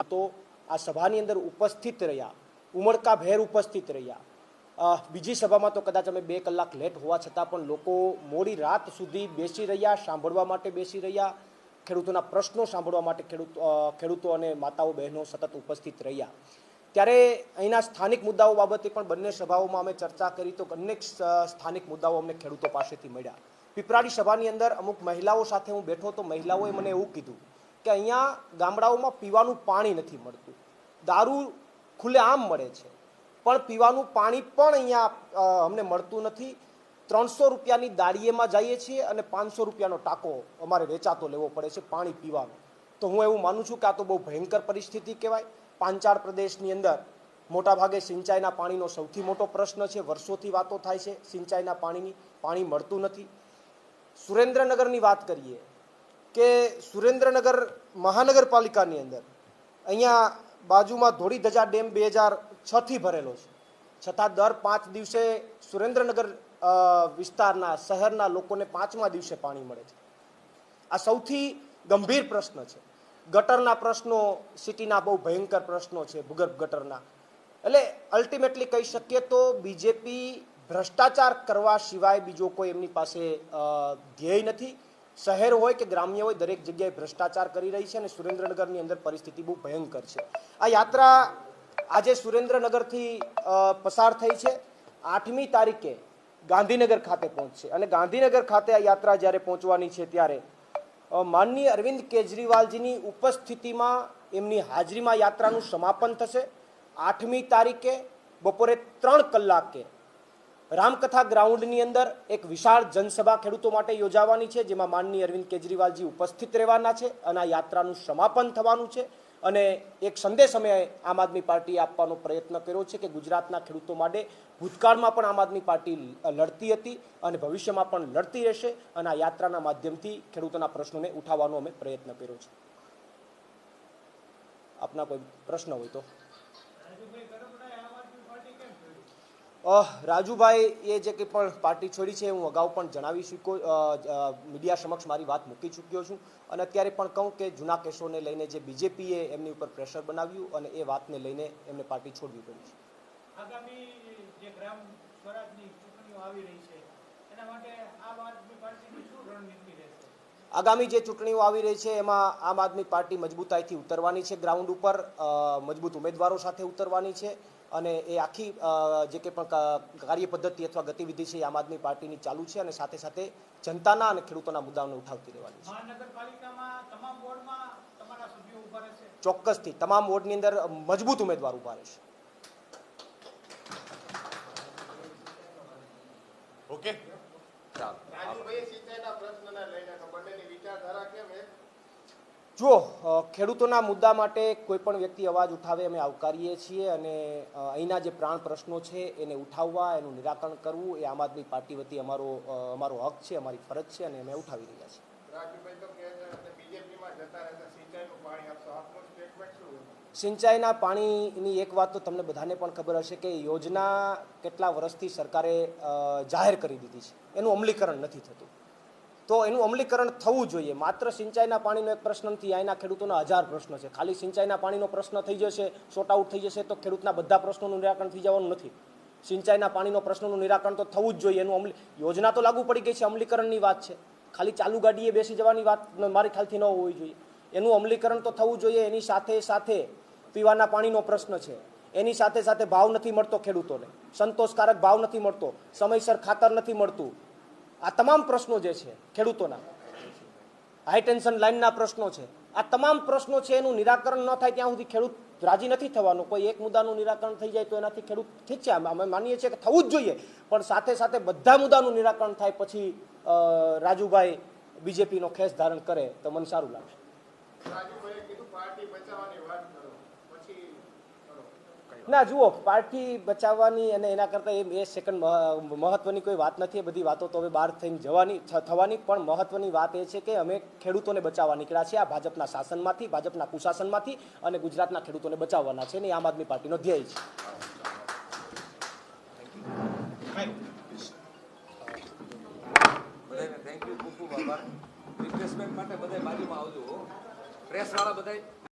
તો આ સભાની અંદર ઉપસ્થિત રહ્યા, ઉમળકાભેર ઉપસ્થિત રહ્યા। બીજી સભામાં તો કદાચ અમે 2 કલાક લેટ હોવા છતાં પણ લોકો મોડી રાત સુધી બેસી રહ્યા, સાંભળવા માટે બેસી રહ્યા, ખેડૂતોના પ્રશ્નો સાંભળવા માટે ખેડૂતો અને માતાઓ બહેનો સતત ઉપસ્થિત રહ્યા। ત્યારે અહીંના સ્થાનિક મુદ્દાઓ બાબતે પણ બંને સભાઓમાં અમે ચર્ચા કરી તો અનેક સ્થાનિક મુદ્દાઓ અમને ખેડૂતો પાસેથી મળ્યા। પીપરાડી સભાની અંદર અમુક મહિલાઓ સાથે હું બેઠો તો મહિલાઓએ મને એવું કીધું કે અહીંયા ગામડાઓમાં પીવાનું પાણી નથી મળતું, દારૂ ખુલ્લેઆમ મળે છે પણ પીવાનું પાણી પણ અહીંયા અમને મળતું નથી। 300 રૂપિયાની દાળીએમાં જઈએ છીએ અને 500 રૂપિયાનો ટાંકો અમારે વેચાતો લેવો પડે છે પાણી પીવાનો। તો હું એવું માનું છું કે આ તો બહુ ભયંકર પરિસ્થિતિ કહેવાય। પાંચાળ પ્રદેશની અંદર મોટાભાગે સિંચાઈના પાણીનો સૌથી મોટો પ્રશ્ન છે, વર્ષોથી વાતો થાય છે સિંચાઈના પાણીની, પાણી મળતું નથી। સુરેન્દ્રનગરની વાત કરીએ કે સુરેન્દ્રનગર મહાનગરપાલિકાની અંદર અહીંયા બાજુમાં ધોળીધજા ડેમ 2006થી ભરેલો છે, છતાં દર 5 દિવસે સુરેન્દ્રનગર વિસ્તારના શહેરના લોકોને 5મા દિવસે પાણી મળે છે। આ સૌથી ગંભીર પ્રશ્ન છે। ગટરના પ્રશ્નો સિટીના બહુ ભયંકર પ્રશ્નો છે, ભૂગર્ભ ગટરના। એટલે અલ્ટિમેટલી કહી શકીએ તો બીજેપી ભ્રષ્ટાચાર કરવા સિવાય બીજો કોઈ એમની પાસે ધ્યેય નથી। શહેર હોય કે ગ્રામ્ય હોય દરેક જગ્યાએ ભ્રષ્ટાચાર કરી રહી છે અને સુરેન્દ્રનગરની અંદર પરિસ્થિતિ બહુ ભયંકર છે। આ યાત્રા આજે સુરેન્દ્રનગરથી પસાર થઈ છે, 8મી તારીખે ગાંધીનગર ખાતે પહોંચશે અને ગાંધીનગર ખાતે આ યાત્રા જ્યારે પહોંચવાની છે ત્યારે માનનીય અરવિંદ કેજરીવાલજીની ઉપસ્થિતિમાં એમની હાજરીમાં યાત્રાનું સમાપન થશે। 8મી તારીખે બપોરે 3 કલાકે રામકથા ગ્રાઉન્ડની અંદર એક વિશાળ જનસભા ખેડૂતો માટે યોજાવાની છે, જેમાં માનનીય અરવિંદ કેજરીવાલજી ઉપસ્થિત રહેવાના છે અને આ યાત્રાનું સમાપન થવાનું છે। અને એક સંદેશ અમે આમ આદમી પાર્ટીએ આપવાનો પ્રયત્ન કર્યો છે કે ગુજરાતના ખેડૂતો માટે ભૂતકાળમાં પણ આમ આદમી પાર્ટી લડતી હતી અને ભવિષ્યમાં પણ લડતી રહેશે અને આ યાત્રાના માધ્યમથી ખેડૂતોના પ્રશ્નોને ઉઠાવવાનો અમે પ્રયત્ન કર્યો છે। આપના કોઈ પ્રશ્ન હોય તો? રાજુભાઈ એ જે કંઈ પણ પાર્ટી છોડી છે હું અગાઉ પણ જણાવી મીડિયા સમક્ષ મારી વાત મૂકી ચૂક્યો છું અને અત્યારે પણ કહું કે જૂના કેસોને લઈને જે બીજેપીએ એમની ઉપર પ્રેશર બનાવ્યું અને એ વાતને લઈને એમને પાર્ટી છોડવી પડી છે। આગામી જે ગ્રામ સ્વરાજની ચૂંટણીઓ આવી રહી છે એના માટે આમ આદમી પાર્ટીની શું રણનીતિ રહેશે? આગામી જે ચૂંટણીઓ આવી રહી છે એમાં આમ આદમી પાર્ટી મજબૂતાઈથી ઉતરવાની છે, ગ્રાઉન્ડ ઉપર મજબૂત ઉમેદવારો સાથે ઉતરવાની છે અને એ આખી જે કંઈ પણ કાર્ય પદ્ધતિ અથવા ગતિવિધિ છે એ આમ આદમી પાર્ટીની ચાલુ છે અને સાથે સાથે જનતાના અને ખેડૂતોના મુદ્દાઓને ઉઠાવતી રહેવાની છે। મહાનગરપાલિકામાં તમામ વોર્ડમાં તમારા સભ્યો ઊભા રહેશે? ચોક્કસથી તમામ વોર્ડની અંદર મજબૂત ઉમેદવાર ઊભા રહેશે। ઓકે, જુઓ, ખેડૂતોના મુદ્દા માટે કોઈ પણ વ્યક્તિ અવાજ ઉઠાવે અમે આવકારીએ છીએ અને અહીંના જે પ્રાણ પ્રશ્નો છે એને ઉઠાવવા, એનું નિરાકરણ કરવું એ આમ આદમી પાર્ટી વતી અમારો હક છે, અમારી ફરજ છે અને અમે ઉઠાવી રહ્યા છીએ। સિંચાઈના પાણીની એક વાત તો તમને બધાને પણ ખબર હશે કે યોજના કેટલા વર્ષથી સરકારે જાહેર કરી દીધી છે, એનું અમલીકરણ નથી થતું, તો એનું અમલીકરણ થવું જોઈએ। માત્ર સિંચાઈના પાણીનો એક પ્રશ્ન નથી, અહીંના ખેડૂતોના 1000 પ્રશ્ન છે। ખાલી સિંચાઈના પાણીનો પ્રશ્ન થઈ જશે, સોર્ટ આઉટ થઈ જશે તો ખેડૂતના બધા પ્રશ્નોનું નિરાકરણ થઈ જવાનું નથી। સિંચાઈના પાણીનો પ્રશ્નોનું નિરાકરણ તો થવું જ જોઈએ। એનું યોજના તો લાગુ પડી ગઈ છે, અમલીકરણની વાત છે, ખાલી ચાલુ ગાડીએ બેસી જવાની વાત મારી ખ્યાલથી ન હોવી જોઈએ। એનું અમલીકરણ તો થવું જોઈએ। એની સાથે સાથે પીવાના પાણીનો પ્રશ્ન છે, એની સાથે સાથે ભાવ નથી મળતો ખેડૂતોને, સંતોષકારક ભાવ નથી મળતો, સમયસર ખાતર નથી મળતું, આ તમામ પ્રશ્નો જે છે ખેડૂતોના, હાઈ ટેન્શન લાઇનના પ્રશ્નો છે, આ તમામ પ્રશ્નો છે એનું નિરાકરણ ન થાય ત્યાં સુધી ખેડૂત રાજી નથી થવાનું। કોઈ એક મુદ્દાનું નિરાકરણ થઈ જાય તો એનાથી ખેડૂત ઠીક છે, અમે માનીએ છીએ કે થવું જ જોઈએ, પણ સાથે સાથે બધા મુદ્દાનું નિરાકરણ થાય પછી રાજુભાઈ બીજેપીનો ખેસ ધારણ કરે તો મને સારું લાગશે। ના જુઓ, પાર્ટી બચાવવાની અને એના કરતાં એ સેકન્ડ મહત્વની કોઈ વાત નથી। એ બધી વાતો તો હવે બહાર થઈને થવાની, પણ મહત્વની વાત એ છે કે અમે ખેડૂતોને બચાવવા નીકળ્યા છીએ આ ભાજપના શાસનમાંથી, ભાજપના કુશાસનમાંથી, અને ગુજરાતના ખેડૂતોને બચાવવાના છે અને આમ આદમી પાર્ટીનો ધ્યેય છે। થેન્ક યુ, ખૂબ ખૂબ આભાર। રિફ્રેશમેન્ટ માટે બધા બાજુમાં આવજો, પ્રેસ વાળા બધા